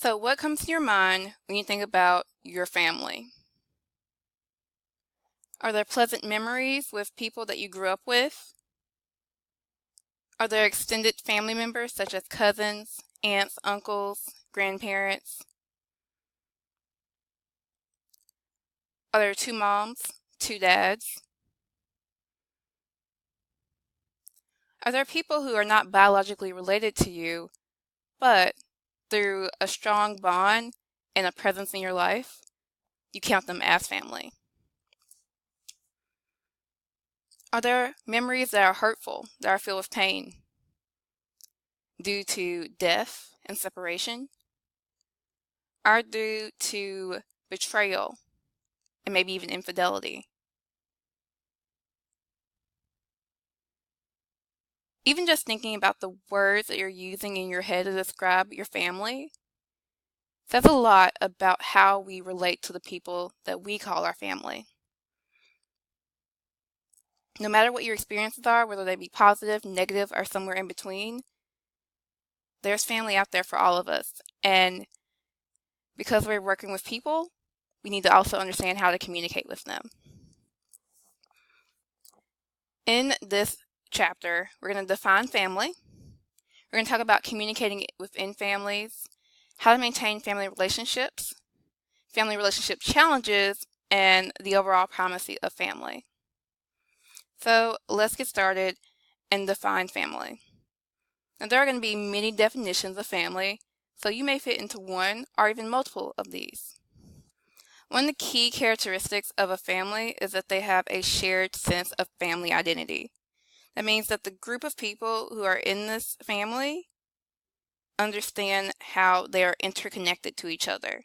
So, what comes to your mind when you think about your family? Are there pleasant memories with people that you grew up with? Are there extended family members such as cousins, aunts, uncles, grandparents? Are there two moms, two dads? Are there people who are not biologically related to you, but through a strong bond and a presence in your life, you count them as family? Are there memories that are hurtful, that are filled with pain due to death and separation? Are due to betrayal and maybe even infidelity? Even just thinking about the words that you're using in your head to describe your family says a lot about how we relate to the people that we call our family. No matter what your experiences are, whether they be positive, negative, or somewhere in between, there's family out there for all of us. And because we're working with people, we need to also understand how to communicate with them. In this chapter, we're going to define family. We're going to talk about communicating within families, how to maintain family relationships, family relationship challenges, and the overall primacy of family. So let's get started and define family. Now, there are going to be many definitions of family, so you may fit into one or even multiple of these. One of the key characteristics of a family is that they have a shared sense of family identity. That means that the group of people who are in this family understand how they are interconnected to each other,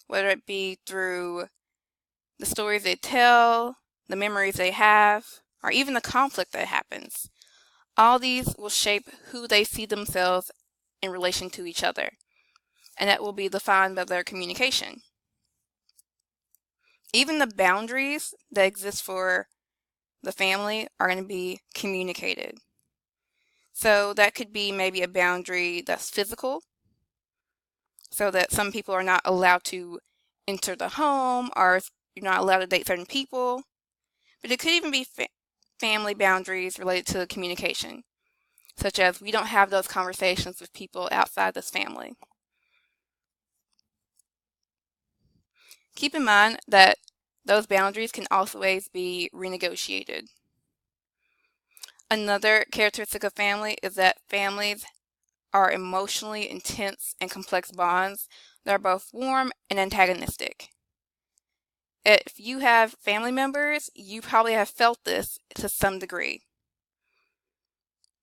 whether it be through the stories they tell, the memories they have, or even the conflict that happens. All these will shape who they see themselves in relation to each other, and that will be defined by their communication. Even the boundaries that exist for the family are going to be communicated. So that could be maybe a boundary that's physical, so that some people are not allowed to enter the home or you're not allowed to date certain people. But it could even be family boundaries related to communication, such as we don't have those conversations with people outside this family. Keep in mind that those boundaries can also always be renegotiated. Another characteristic of family is that families are emotionally intense and complex bonds that are both warm and antagonistic. If you have family members, you probably have felt this to some degree.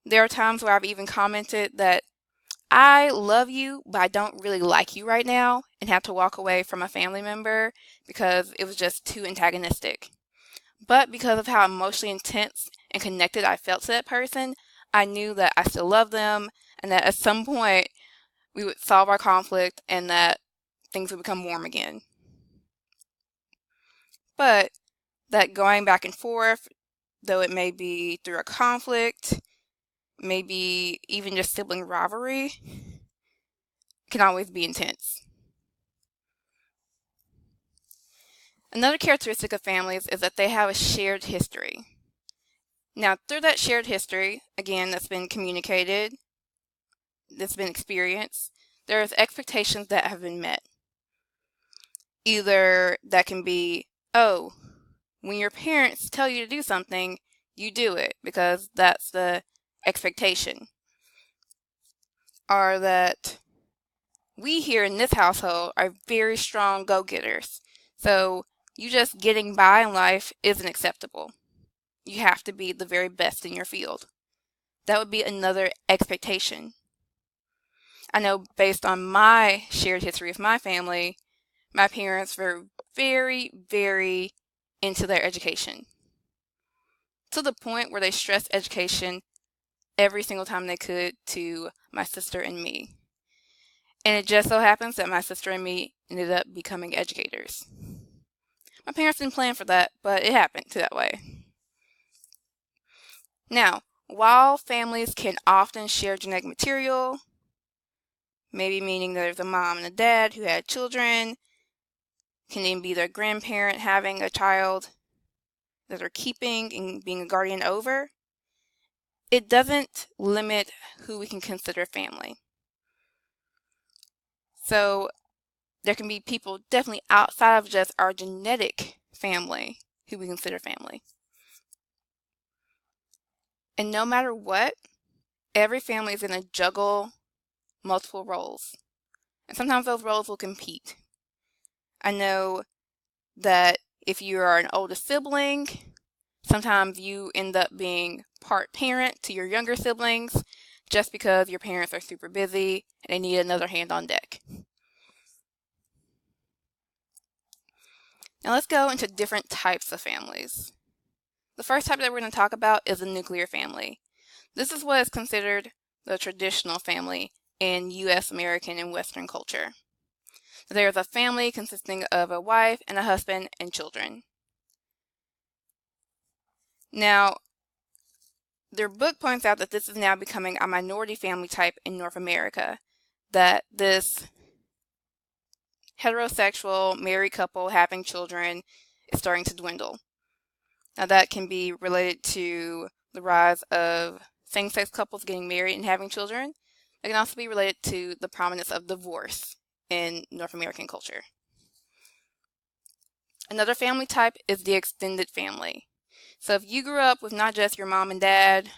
There are times where I've even commented that I love you, but I don't really like you right now, and have to walk away from a family member because it was just too antagonistic. But because of how emotionally intense and connected I felt to that person, I knew that I still loved them and that at some point we would solve our conflict and that things would become warm again. But that going back and forth, though it may be through a conflict, maybe even just sibling rivalry, can always be intense. Another characteristic of families is that they have a shared history. Now, through that shared history, again, that's been communicated, that's been experienced, there's expectations that have been met. Either that can be, oh, when your parents tell you to do something, you do it because that's the expectation. Or that we here in this household are very strong go-getters. So you just getting by in life isn't acceptable. You have to be the very best in your field. That would be another expectation. I know based on my shared history of my family, my parents were very, very into their education. To the point where they stressed education every single time they could to my sister and me. And it just so happens that my sister and me ended up becoming educators. My parents didn't plan for that, but it happened that way. Now, while families can often share genetic material, maybe meaning that there's a mom and a dad who had children. Can even be their grandparent having a child that they're keeping and being a guardian over. It doesn't limit who we can consider family. So there can be people definitely outside of just our genetic family who we consider family. And no matter what, every family is going to juggle multiple roles. And sometimes those roles will compete. I know that if you are an older sibling, sometimes you end up being part parent to your younger siblings just because your parents are super busy and they need another hand on deck. Now let's go into different types of families. The first type that we're going to talk about is the nuclear family. This is what is considered the traditional family in U.S. American and Western culture. There is a family consisting of a wife and a husband and children. Now, their book points out that this is now becoming a minority family type in North America, that this heterosexual married couple having children is starting to dwindle. Now that can be related to the rise of same-sex couples getting married and having children. It can also be related to the prominence of divorce in North American culture. Another family type is the extended family. So if you grew up with not just your mom and dad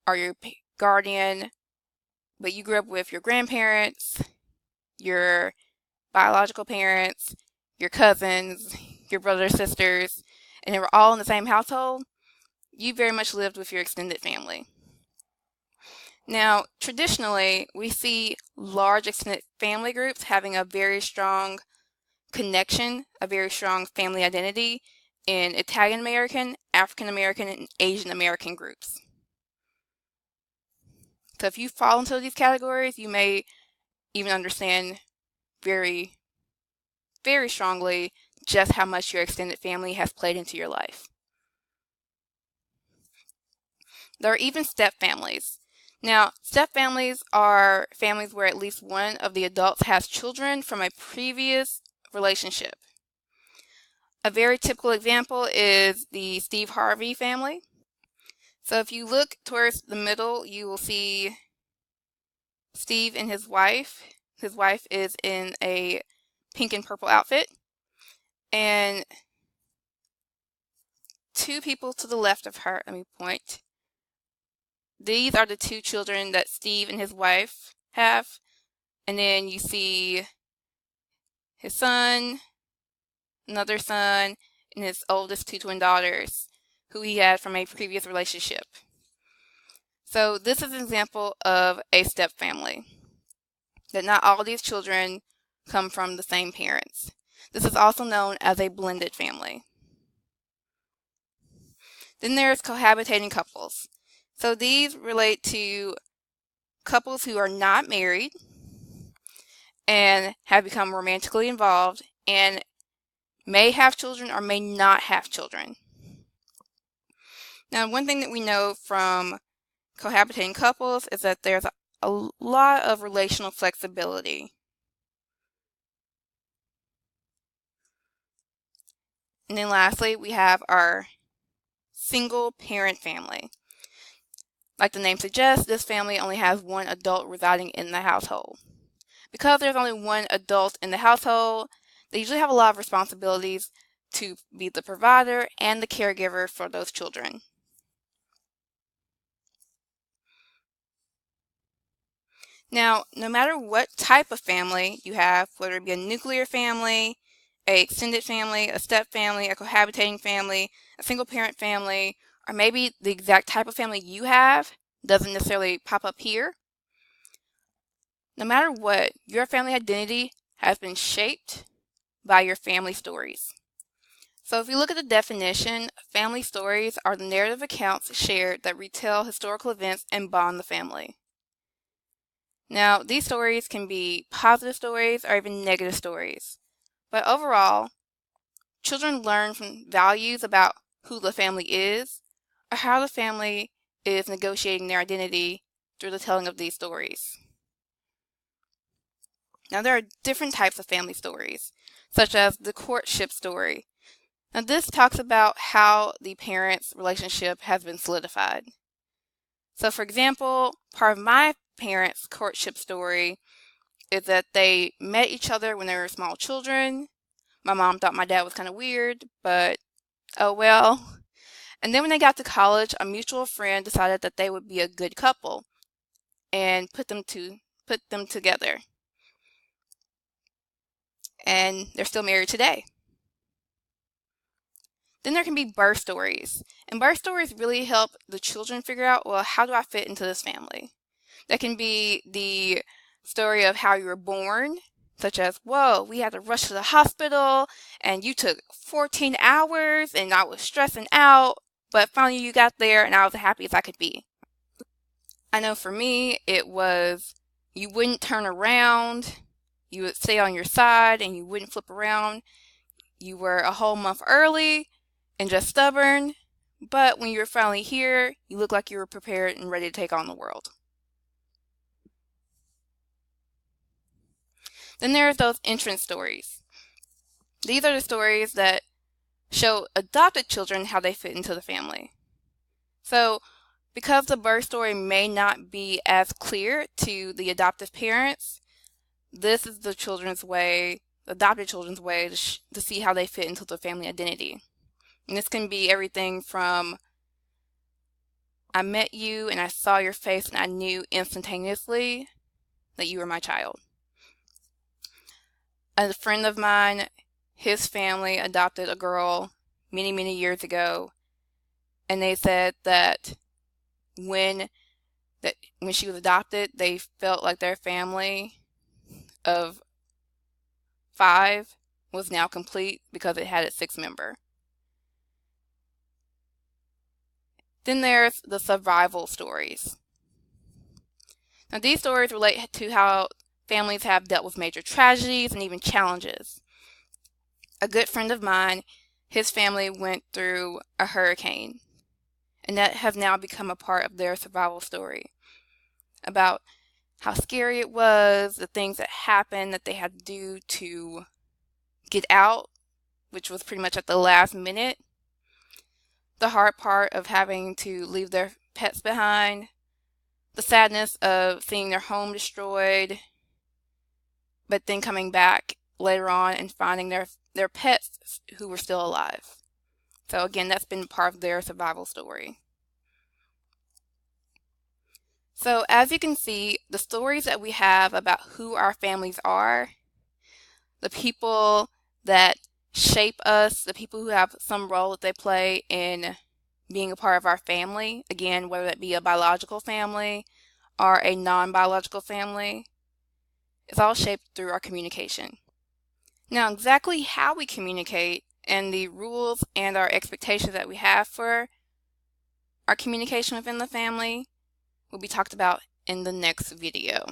or your guardian, but you grew up with your grandparents, your biological parents, your cousins, your brothers, sisters, and they were all in the same household, you very much lived with your extended family. Now, traditionally, we see large extended family groups having a very strong connection, a very strong family identity in Italian American, African American, and Asian American groups. So if you fall into these categories, you may even understand very, very strongly just how much your extended family has played into your life. There are even step families. Now, step families are families where at least one of the adults has children from a previous relationship. A very typical example is the Steve Harvey family. So if you look towards the middle, you will see Steve and his wife. His wife is in a pink and purple outfit. And two people to the left of her, let me point. These are the two children that Steve and his wife have. And then you see his son, another son, and his oldest two twin daughters, who he had from a previous relationship. So this is an example of a step family, that not all of these children come from the same parents. This is also known as a blended family. Then there's cohabitating couples. So these relate to couples who are not married and have become romantically involved and may have children or may not have children. Now, one thing that we know from cohabitating couples is that there's a lot of relational flexibility. And then lastly, we have our single parent family. Like the name suggests, this family only has one adult residing in the household. Because there's only one adult in the household, they usually have a lot of responsibilities to be the provider and the caregiver for those children. Now, no matter what type of family you have, whether it be a nuclear family, a extended family, a step family, a cohabitating family, a single parent family, or maybe the exact type of family you have doesn't necessarily pop up here. No matter what, your family identity has been shaped by your family stories. So if you look at the definition, family stories are the narrative accounts shared that retell historical events and bond the family. Now, these stories can be positive stories or even negative stories. But overall, children learn from values about who the family is or how the family is negotiating their identity through the telling of these stories. Now, there are different types of family stories, such as the courtship story. Now, this talks about how the parents' relationship has been solidified. So, for example, part of my parents' courtship story is that they met each other when they were small children. My mom thought my dad was kind of weird, but oh well. And then when they got to college, a mutual friend decided that they would be a good couple and put them together. And they're still married today. Then there can be birth stories. And birth stories really help the children figure out, well, how do I fit into this family? That can be the story of how you were born, such as, whoa, we had to rush to the hospital and you took 14 hours and I was stressing out, but finally you got there and I was as happy as I could be. I know for me, it was you wouldn't turn around, you would stay on your side and you wouldn't flip around. You were a whole month early and just stubborn, but when you were finally here, you looked like you were prepared and ready to take on the world. Then there's those entrance stories. These are the stories that show adopted children how they fit into the family. So, because the birth story may not be as clear to the adoptive parents, this is the adopted children's way to see how they fit into the family identity. And this can be everything from, I met you and I saw your face and I knew instantaneously that you were my child. A friend of mine, his family adopted a girl many, many years ago, and they said that when she was adopted, they felt like their family of 5 was now complete because it had its 6th member. Then there's the survival stories. Now, these stories relate to how families have dealt with major tragedies and even challenges. A good friend of mine, his family went through a hurricane, and that has now become a part of their survival story, about how scary it was, the things that happened that they had to do to get out, which was pretty much at the last minute, the hard part of having to leave their pets behind, the sadness of seeing their home destroyed, but then coming back later on and finding their pets who were still alive. So again, that's been part of their survival story. So as you can see, the stories that we have about who our families are, the people that shape us, the people who have some role that they play in being a part of our family, again, whether that be a biological family or a non-biological family, it's all shaped through our communication. Now, exactly how we communicate and the rules and our expectations that we have for our communication within the family will be talked about in the next video.